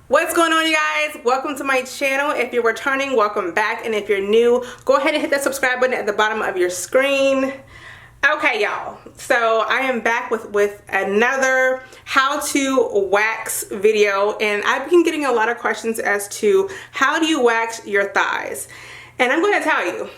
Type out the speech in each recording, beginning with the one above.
What's going on, you guys? Welcome to my channel. If you're returning, welcome back, and if you're new, go ahead and hit that subscribe button at the bottom of your screen. Okay, y'all, so I am back with another how to wax video, and I've been getting a lot of questions as to how do you wax your thighs. And I'm going to tell you,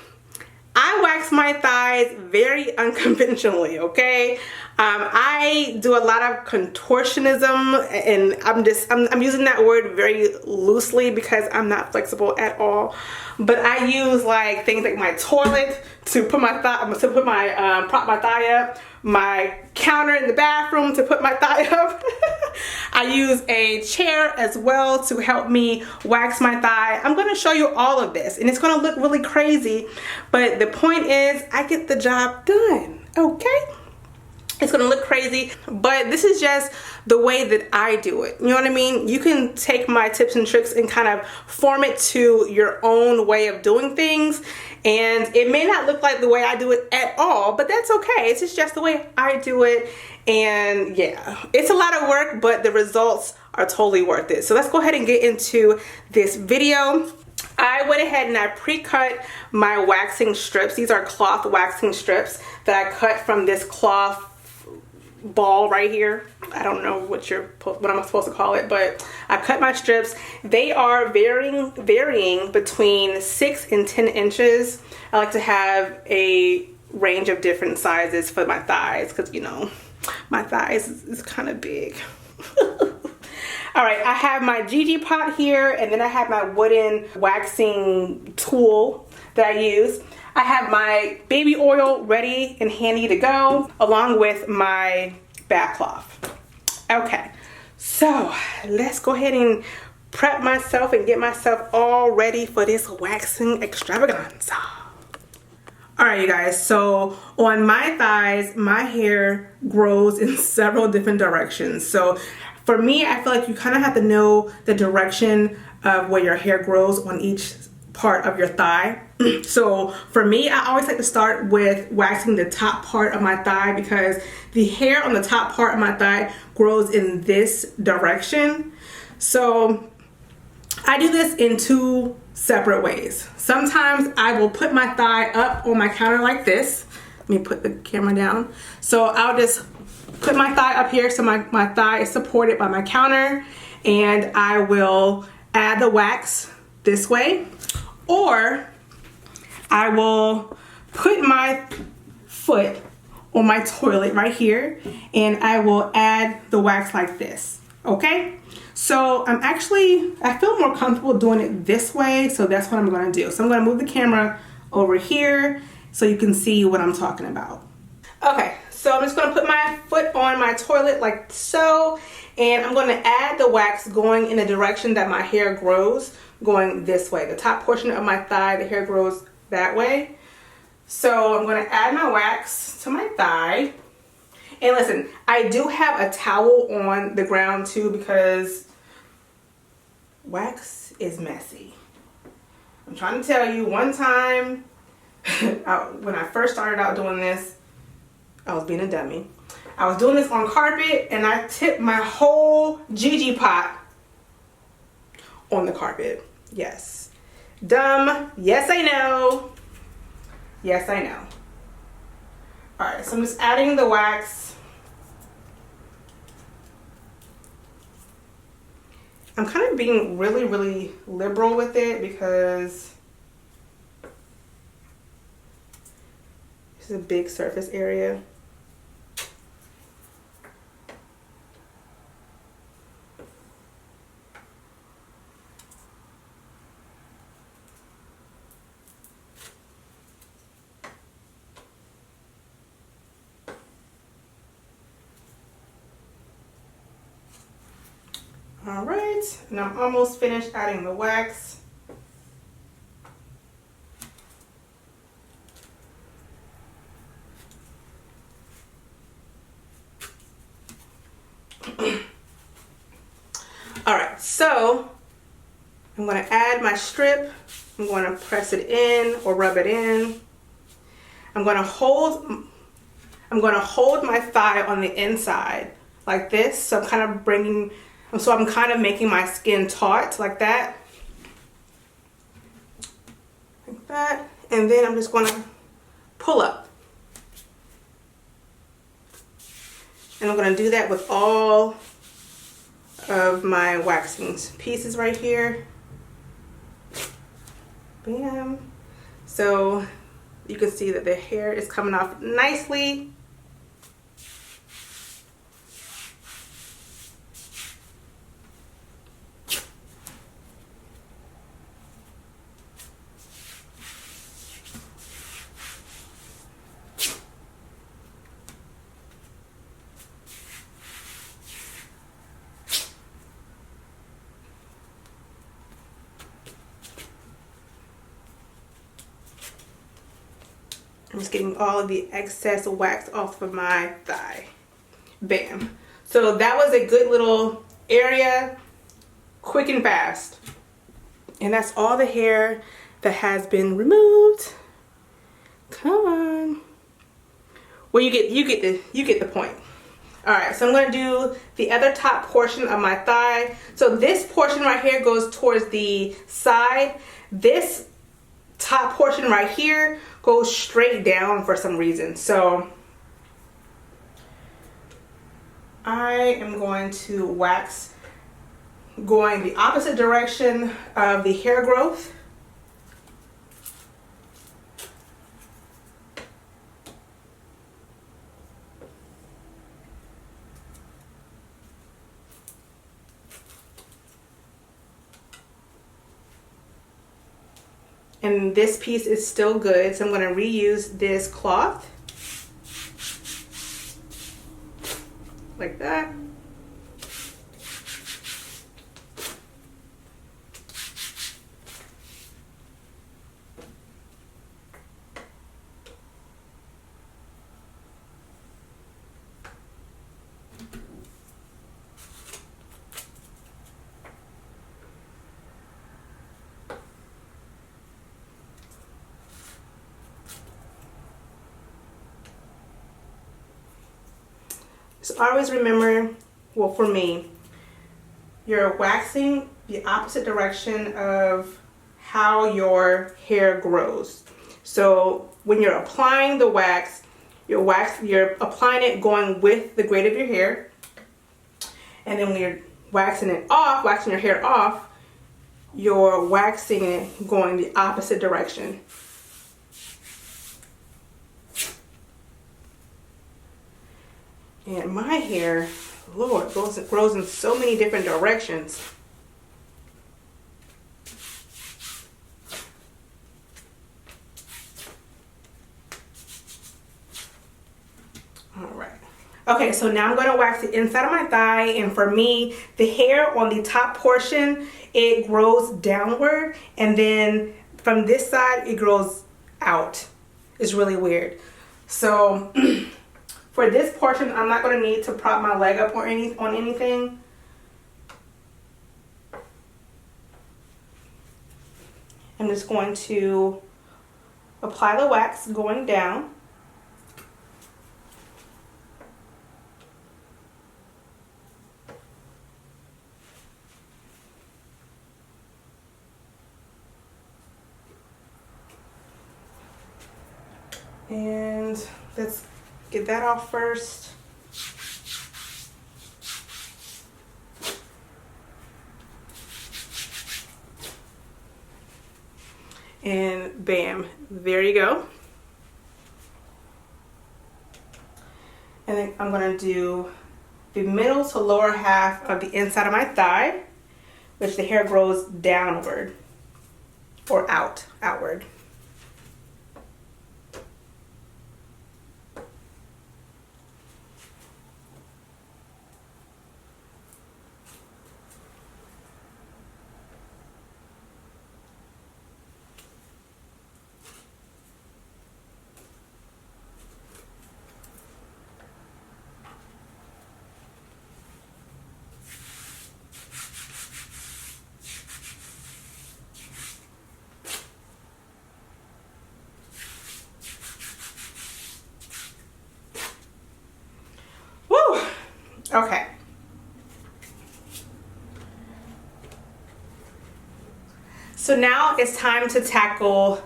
I wax my thighs very unconventionally, okay? I do a lot of contortionism, and I'm using that word very loosely because I'm not flexible at all. But I use like things like my toilet to put my prop my thigh up, my counter in the bathroom to put my thigh up. I use a chair as well to help me wax my thigh. I'm going to show you all of this, and it's going to look really crazy, but the point is I get the job done, okay? It's gonna look crazy, but this is just the way that I do it. You know what I mean? You can take my tips and tricks and kind of form it to your own way of doing things. And it may not look like the way I do it at all, but that's okay. It's just the way I do it. And yeah, it's a lot of work, but the results are totally worth it. So let's go ahead and get into this video. I went ahead and I pre-cut my waxing strips. These are cloth waxing strips that I cut from this cloth ball right here. I don't know what I'm supposed to call it, but I cut my strips. They are varying between 6 and 10 inches. I like to have a range of different sizes for my thighs because, you know, my thighs is kind of big. All right, I have my Gigi pot here, and then I have my wooden waxing tool that I use. I have my baby oil ready and handy to go, along with my bath cloth. Okay, so let's go ahead and prep myself and get myself all ready for this waxing extravaganza. All right, you guys, so on my thighs, my hair grows in several different directions. So for me, I feel like you kind of have to know the direction of where your hair grows on each part of your thigh. So for me, I always like to start with waxing the top part of my thigh because the hair on the top part of my thigh grows in this direction. So I do this in 2 separate ways. Sometimes I will put my thigh up on my counter like this. Let me put the camera down. So I'll just put my thigh up here so my thigh is supported by my counter, and I will add the wax this way. Or I will put my foot on my toilet right here, and I will add the wax like this, okay? So I feel more comfortable doing it this way, so that's what I'm gonna do. So I'm gonna move the camera over here so you can see what I'm talking about. Okay, so I'm just gonna put my foot on my toilet like so, and I'm gonna add the wax going in the direction that my hair grows, going this way. The top portion of my thigh, the hair grows that way. So I'm going to add my wax to my thigh. And listen, I do have a towel on the ground too because wax is messy. I'm trying to tell you, one time when I first started out doing this, I was being a dummy. I was doing this on carpet and I tipped my whole Gigi pot on the carpet. Yes. Dumb. Yes, I know. Yes, I know. Alright, so I'm just adding the wax. I'm kind of being really, really liberal with it because this is a big surface area. All right, and I'm almost finished adding the wax. All right, so I'm going to add my strip. I'm going to press it in or rub it in. I'm going to hold my thigh on the inside like this. So I'm kind of bringing And so I'm kind of making my skin taut like that. Like that. And then I'm just going to pull up. And I'm going to do that with all of my waxing pieces right here. Bam. So you can see that the hair is coming off nicely. I'm just getting all of the excess wax off of my thigh. Bam. So that was a good little area, quick and fast. And that's all the hair that has been removed. Come on. Well, you get the point. All right, so I'm going to do the other top portion of my thigh. So this portion right here goes towards the side. This top portion right here goes straight down for some reason. So I am going to wax going the opposite direction of the hair growth. And this piece is still good, so I'm going to reuse this cloth. Like that. So always remember, well, for me, you're waxing the opposite direction of how your hair grows. So when you're applying the wax, you're applying it going with the grade of your hair. And then when you're waxing it off, waxing your hair off, you're waxing it going the opposite direction. And my hair, Lord, grows in so many different directions. All right. Okay, so now I'm going to wax the inside of my thigh. And for me, the hair on the top portion, it grows downward. And then from this side, it grows out. It's really weird. So for this portion, I'm not going to need to prop my leg up or on anything. I'm just going to apply the wax going down. And let's get that off first. And bam, there you go. And then I'm going to do the middle to lower half of the inside of my thigh, which the hair grows downward or outward. So now it's time to tackle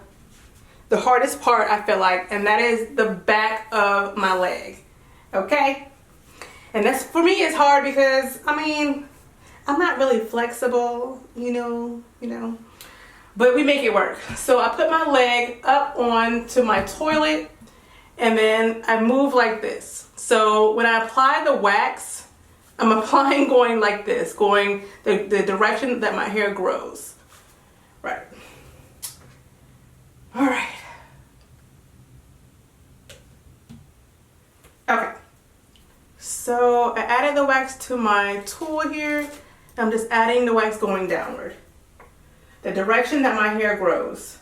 the hardest part, I feel like, and that is the back of my leg. Okay? And that's, for me, it's hard because, I mean, I'm not really flexible, you know, but we make it work. So I put my leg up onto my toilet and then I move like this. So when I apply the wax, I'm applying going like this, going the direction that my hair grows. Right. All right. Okay. So I added the wax to my tool here. I'm just adding the wax going downward. The direction that my hair grows.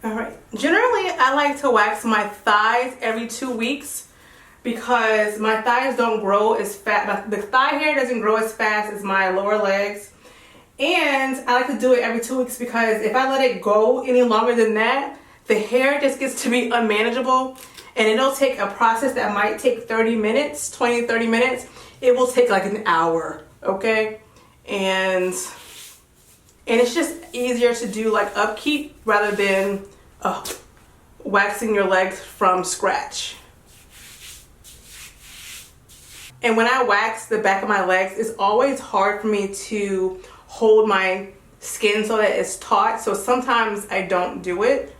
Alright, generally I like to wax my thighs every 2 weeks because my thighs don't grow as fast. The thigh hair doesn't grow as fast as my lower legs. And I like to do it every 2 weeks because if I let it go any longer than that, the hair just gets to be unmanageable and it'll take a process that might take 30 minutes, 20, 30 minutes. It will take like an hour, okay? And it's just easier to do like upkeep rather than waxing your legs from scratch. And when I wax the back of my legs, it's always hard for me to hold my skin so that it's taut. So sometimes I don't do it.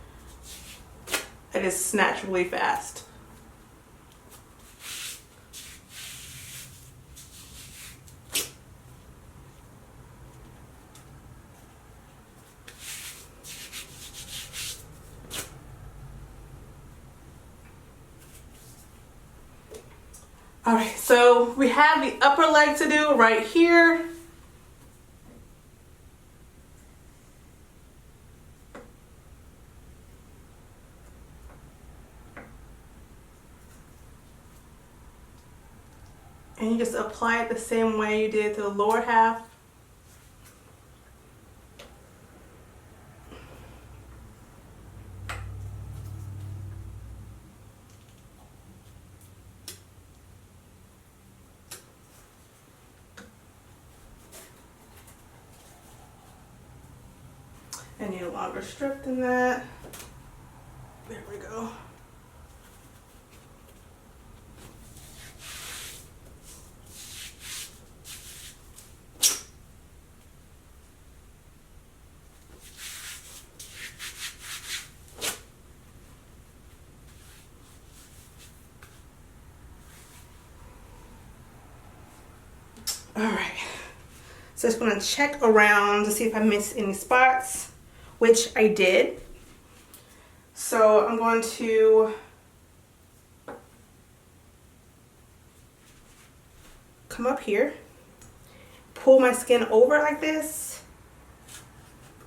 I just snatch really fast. All right, so we have the upper leg to do right here. And you just apply it the same way you did to the lower half. I need a longer strip than that. There we go. All right. So just gonna check around to see if I missed any spots, which I did. So I'm going to come up here, pull my skin over like this,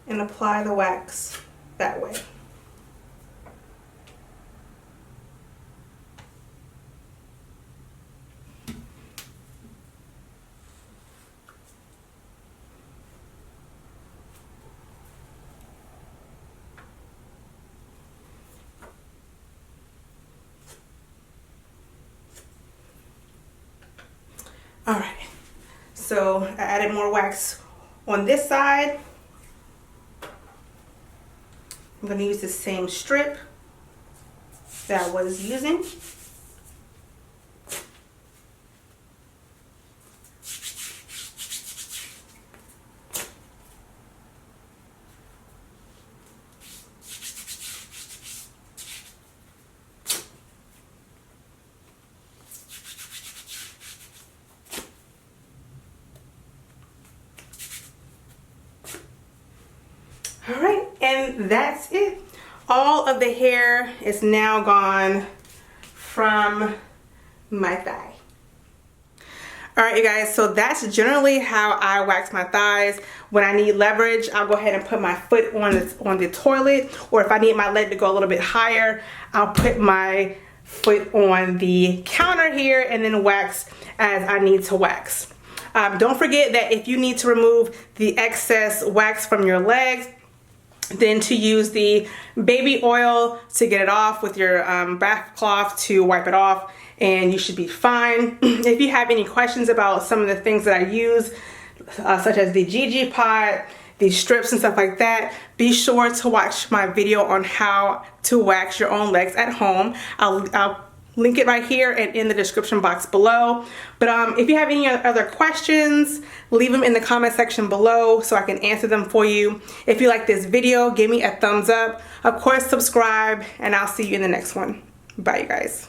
and apply the wax that way. All right, so I added more wax on this side. I'm gonna use the same strip that I was using. All right, and that's it. All of the hair is now gone from my thigh. All right, you guys, so that's generally how I wax my thighs. When I need leverage, I'll go ahead and put my foot on the toilet, or if I need my leg to go a little bit higher, I'll put my foot on the counter here and then wax as I need to wax. Don't forget that if you need to remove the excess wax from your legs, then to use the baby oil to get it off with your bath cloth to wipe it off, and you should be fine. If you have any questions about some of the things that I use, such as the Gigi pot, these strips and stuff like that, be sure to watch my video on how to wax your own legs at home. I'll link it right here and in the description box below. But if you have any other questions, leave them in the comment section below so I can answer them for you. If you like this video, give me a thumbs up. Of course, subscribe, and I'll see you in the next one. Bye, you guys.